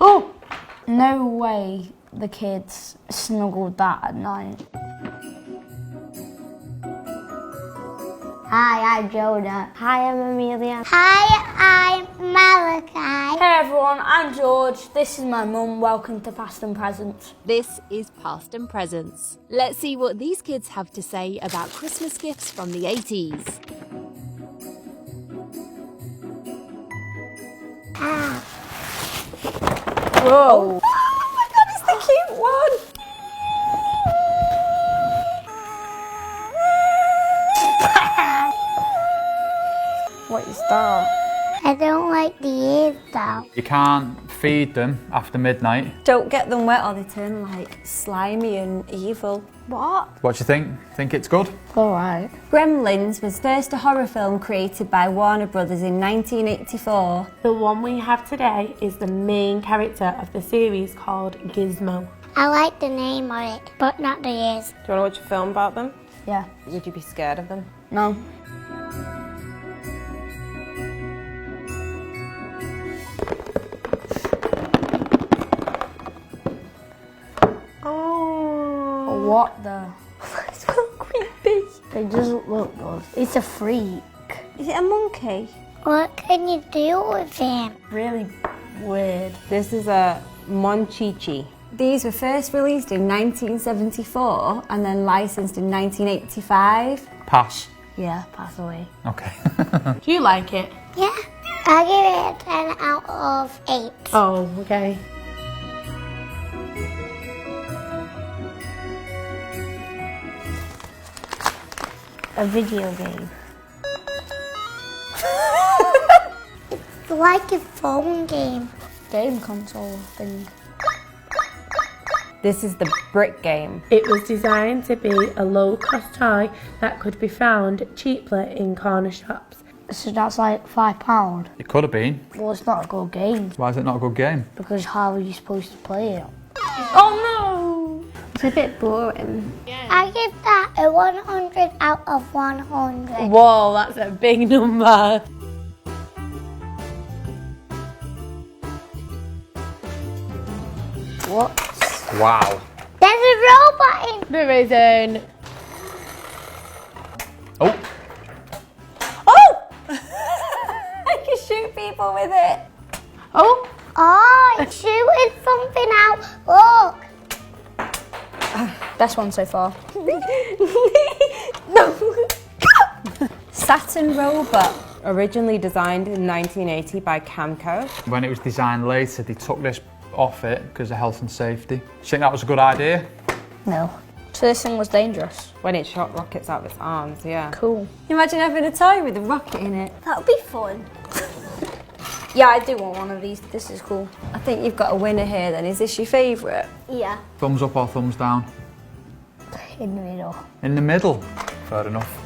Oh! No way the kids snuggled that at night. Hi, I'm Jonah. Hi, I'm Amelia. Hi, I'm Malachi. Hey everyone, I'm George. This is my mum. Welcome to Past and Presents. This is Past and Presents. Let's see what these kids have to say about Christmas gifts from the 80s. Whoa! Oh my god, it's the cute one! What is that? I don't like the ears though. You can't feed them after midnight. Don't get them wet or they turn like slimy and evil. What? What do you think? Think it's good? Alright. Gremlins was first a horror film created by Warner Brothers in 1984. The one we have today is the main character of the series called Gizmo. I like the name of it, but not the ears. Do you want to watch a film about them? Yeah. Would you be scared of them? No. Oh, What the? It's so creepy. It doesn't look good. It's a freak. Is it a monkey? What can you do with him? Really weird. This is a Monchichi. These were first released in 1974 and then licensed in 1985. Pass. Yeah, pass away. Okay. do you like it? Yeah. I give it a 10 out of 8. Oh, okay. A video game. It's like a phone game. Game console thing. This is the brick game. It was designed to be a low-cost toy that could be found cheaply in corner shops. So that's like £5. It could have been. Well, it's not a good game Why is it not a good game? because how are you supposed to play it? Oh no! It's a bit boring. I give that a 100 out of 100. Whoa, that's a big number. What? Wow. There's a robot in. There isn't. Oh, Oh! I can shoot people with it. Oh, Oh, it's shooting something out. Look. Best one so far. Saturn robot. Originally designed in 1980 by Camco. when it was designed later, they took this off it because of health and safety. Do you think that was a good idea? No. So this thing was dangerous. When it shot rockets out of its arms, yeah. Cool. Imagine having a toy with a rocket in it. That would be fun. Yeah, I do want one of these. This is cool. I think you've got a winner here then. Is this your favourite? Yeah. Thumbs up or thumbs down? In the middle. In the middle. Fair enough.